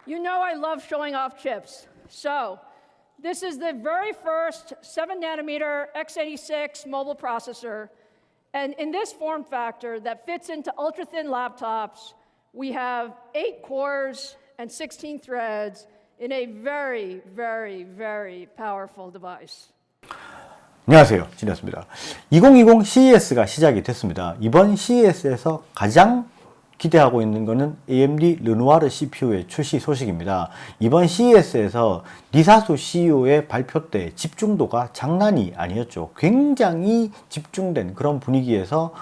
You know I love showing off chips. So, this is the very first 7nm x86 mobile processor. And in this form factor that fits into ultra-thin laptops, we have 8 cores and 16 threads in a very, very, very powerful device. 안녕하세요, 진이었습니다. 2020 CES가 시작이 됐습니다. 이번 CES에서 가장 기대하고 있는 것은 AMD 르누아르 CPU의 출시 소식입니다. 이번 CES에서 리사수 CEO의 발표 때 집중도가 장난이 아니었죠. 굉장히 집중된 그런 분위기에서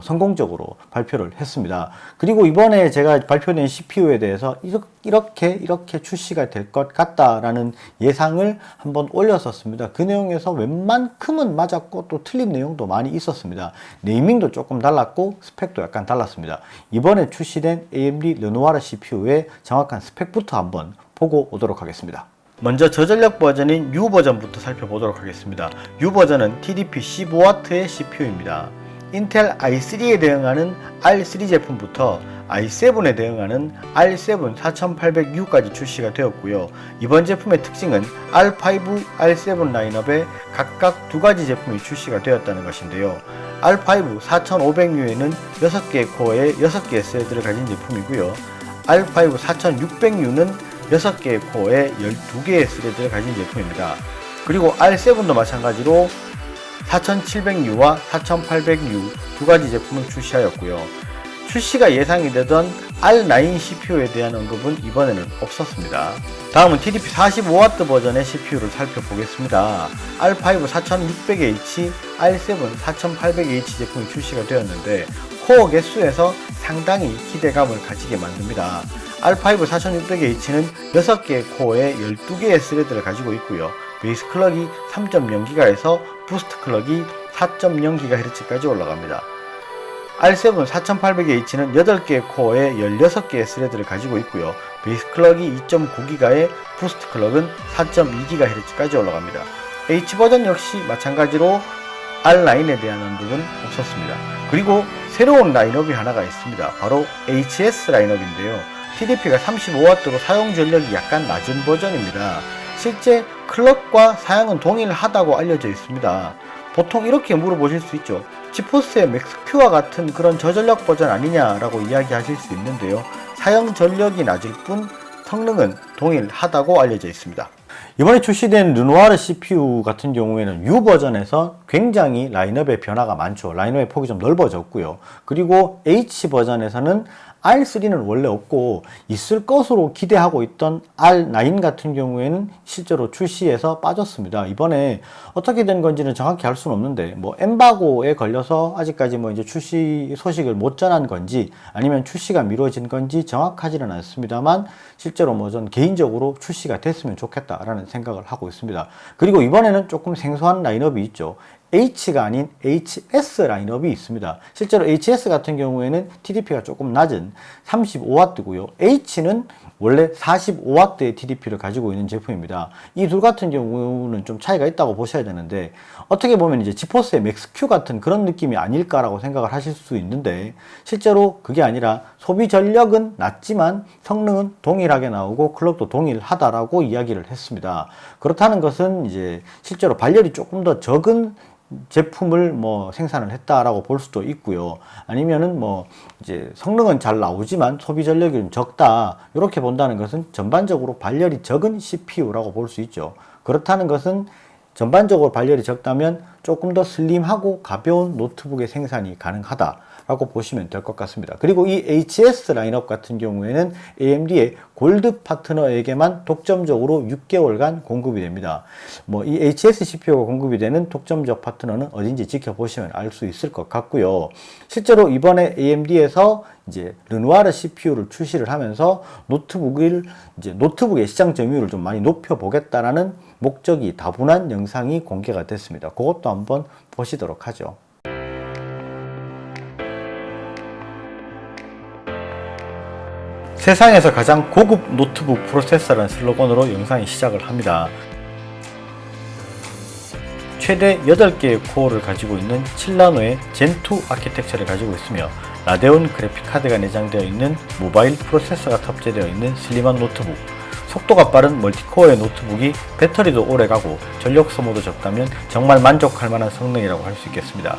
성공적으로 발표를 했습니다. 그리고 이번에 제가 발표된 CPU에 대해서 이렇게 출시가 될 것 같다라는 예상을 한번 올렸었습니다. 그 내용에서 웬만큼은 맞았고 또 틀린 내용도 많이 있었습니다. 네이밍도 조금 달랐고 스펙도 약간 달랐습니다. 이번에 출시된 AMD 르누아르 CPU의 정확한 스펙부터 한번 보고 오도록 하겠습니다. 먼저 저전력 버전인 U 버전부터 살펴보도록 하겠습니다. U 버전은 TDP 15W의 CPU입니다. 인텔 i3에 대응하는 R3 제품부터 i7에 대응하는 R7 4800U까지 출시가 되었고요. 이번 제품의 특징은 R5, R7 라인업에 각각 두 가지 제품이 출시가 되었다는 것인데요. R5 4500U에는 6개의 코어에 6개의 스레드를 가진 제품이고요. R5 4600U는 6개의 코어에 12개의 스레드를 가진 제품입니다. 그리고 R7도 마찬가지로 4700U와 4800U 두 가지 제품을 출시하였고요. 출시가 예상이 되던 R9 CPU에 대한 언급은 이번에는 없었습니다. 다음은 TDP 45W 버전의 CPU를 살펴보겠습니다. R5 4600H, R7 4800H 제품이 출시가 되었는데 코어 개수에서 상당히 기대감을 가지게 만듭니다. R5 4600H는 6개의 코어에 12개의 스레드를 가지고 있고요. 베이스 클럭이 3.0GHz에서 부스트 클럭이 4.0GHz까지 올라갑니다. R7 4800H는 8개의 코어에 16개의 스레드를 가지고 있고요. 베이스 클럭이 2.9GHz에 부스트 클럭은 4.2GHz까지 올라갑니다. H 버전 역시 마찬가지로 R9에 대한 언급은 없었습니다. 그리고 새로운 라인업이 하나가 있습니다. 바로 HS 라인업인데요. TDP가 35W로 사용 전력이 약간 낮은 버전입니다. 실제 클럭과 사양은 동일하다고 알려져 있습니다. 보통 이렇게 물어보실 수 있죠. 지포스의 맥스Q와 같은 그런 저전력 버전 아니냐라고 이야기하실 수 있는데요. 사용 전력이 낮을 뿐 성능은 동일하다고 알려져 있습니다. 이번에 출시된 르누아르 CPU 같은 경우에는 U 버전에서 굉장히 라인업의 변화가 많죠. 라인업의 폭이 좀 넓어졌고요. 그리고 H 버전에서는 R3는 원래 없고 있을 것으로 기대하고 있던 R9 같은 경우에는 실제로 출시해서 빠졌습니다. 이번에 어떻게 된 건지는 정확히 알 수는 없는데 엠바고에 걸려서 아직까지 이제 출시 소식을 못 전한 건지 아니면 출시가 미뤄진 건지 정확하지는 않습니다만 실제로 전 개인적으로 출시가 됐으면 좋겠다라는 생각을 하고 있습니다. 그리고 이번에는 조금 생소한 라인업이 있죠. H가 아닌 HS 라인업이 있습니다. 실제로 HS 같은 경우에는 TDP가 조금 낮은 35W고요. H는 원래 45W의 TDP를 가지고 있는 제품입니다. 이 둘 같은 경우는 좀 차이가 있다고 보셔야 되는데 어떻게 보면 이제 지포스의 맥스Q 같은 그런 느낌이 아닐까라고 생각을 하실 수 있는데 실제로 그게 아니라 소비 전력은 낮지만 성능은 동일하게 나오고 클럭도 동일하다라고 이야기를 했습니다. 그렇다는 것은 이제 실제로 발열이 조금 더 적은 제품을 생산을 했다라고 볼 수도 있고요. 아니면은 이제 성능은 잘 나오지만 소비 전력이 좀 적다. 이렇게 본다는 것은 전반적으로 발열이 적은 CPU라고 볼 수 있죠. 그렇다는 것은 전반적으로 발열이 적다면 조금 더 슬림하고 가벼운 노트북의 생산이 가능하다라고 보시면 될 것 같습니다. 그리고 이 HS 라인업 같은 경우에는 AMD의 골드 파트너에게만 독점적으로 6개월간 공급이 됩니다. 이 HS CPU가 공급이 되는 독점적 파트너는 어딘지 지켜보시면 알 수 있을 것 같고요. 실제로 이번에 AMD에서 이제 르누아르 CPU를 출시를 하면서 노트북의 시장 점유율을 좀 많이 높여보겠다라는 목적이 다분한 영상이 공개가 됐습니다. 그것도 한번 보시도록 하죠. 세상에서 가장 고급 노트북 프로세서라는 슬로건으로 영상이 시작을 합니다. 최대 8개의 코어를 가지고 있는 7나노의 젠2 아키텍처를 가지고 있으며 라데온 그래픽카드가 내장되어 있는 모바일 프로세서가 탑재되어 있는 슬림한 노트북, 속도가 빠른 멀티코어의 노트북이 배터리도 오래가고 전력 소모도 적다면 정말 만족할 만한 성능이라고 할 수 있겠습니다.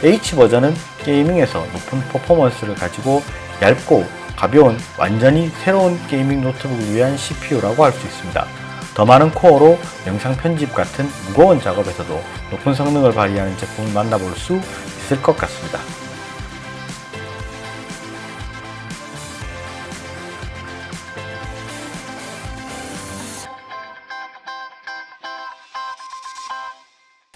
H버전은 게이밍에서 높은 퍼포먼스를 가지고 얇고 가벼운 완전히 새로운 게이밍 노트북을 위한 CPU라고 할 수 있습니다. 더 많은 코어로 영상 편집 같은 무거운 작업에서도 높은 성능을 발휘하는 제품을 만나볼 수 있을 것 같습니다.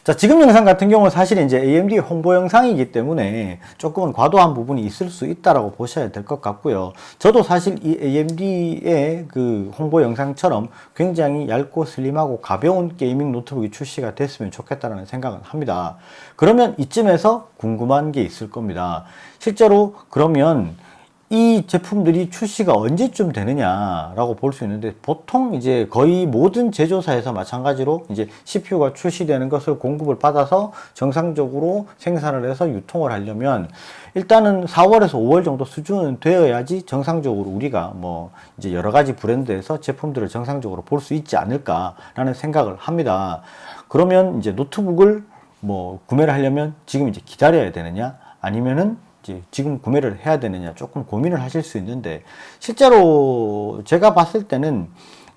자, 지금 영상 같은 경우는 사실 이제 AMD 홍보 영상이기 때문에 조금은 과도한 부분이 있을 수 있다라고 보셔야 될 것 같고요. 저도 사실 이 AMD의 그 홍보 영상처럼 굉장히 얇고 슬림하고 가벼운 게이밍 노트북이 출시가 됐으면 좋겠다는 생각은 합니다. 그러면 이쯤에서 궁금한 게 있을 겁니다. 실제로 그러면 이 제품들이 출시가 언제쯤 되느냐라고 볼 수 있는데, 보통 이제 거의 모든 제조사에서 마찬가지로 이제 CPU가 출시되는 것을 공급을 받아서 정상적으로 생산을 해서 유통을 하려면 일단은 4월에서 5월 정도 수준은 되어야지 정상적으로 우리가 뭐 이제 여러 가지 브랜드에서 제품들을 정상적으로 볼 수 있지 않을까라는 생각을 합니다. 그러면 이제 노트북을 뭐 구매를 하려면 지금 이제 기다려야 되느냐, 아니면은 지금 구매를 해야 되느냐 조금 고민을 하실 수 있는데, 실제로 제가 봤을 때는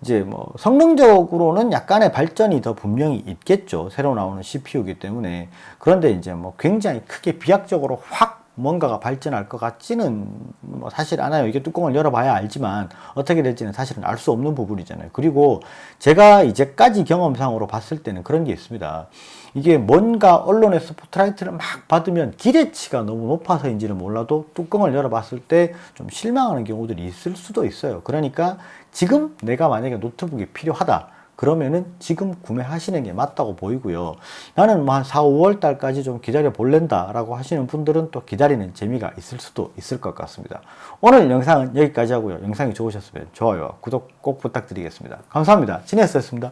이제 뭐 성능적으로는 약간의 발전이 더 분명히 있겠죠. 새로 나오는 CPU이기 때문에. 그런데 이제 뭐 굉장히 크게 비약적으로 확 뭔가가 발전할 것 같지는 뭐 사실 않아요. 이게 뚜껑을 열어봐야 알지만 어떻게 될지는 사실은 알 수 없는 부분이잖아요. 그리고 제가 이제까지 경험상으로 봤을 때는 그런 게 있습니다. 이게 뭔가 언론의 스포트라이트를 막 받으면 기대치가 너무 높아서인지는 몰라도 뚜껑을 열어봤을 때 좀 실망하는 경우들이 있을 수도 있어요. 그러니까 지금 내가 만약에 노트북이 필요하다 그러면은 지금 구매하시는 게 맞다고 보이고요. 나는 뭐 한 4, 5월 달까지 좀 기다려 볼랜다 라고 하시는 분들은 또 기다리는 재미가 있을 수도 있을 것 같습니다. 오늘 영상은 여기까지 하고요. 영상이 좋으셨으면 좋아요와 구독 꼭 부탁드리겠습니다. 감사합니다. 진혜였습니다.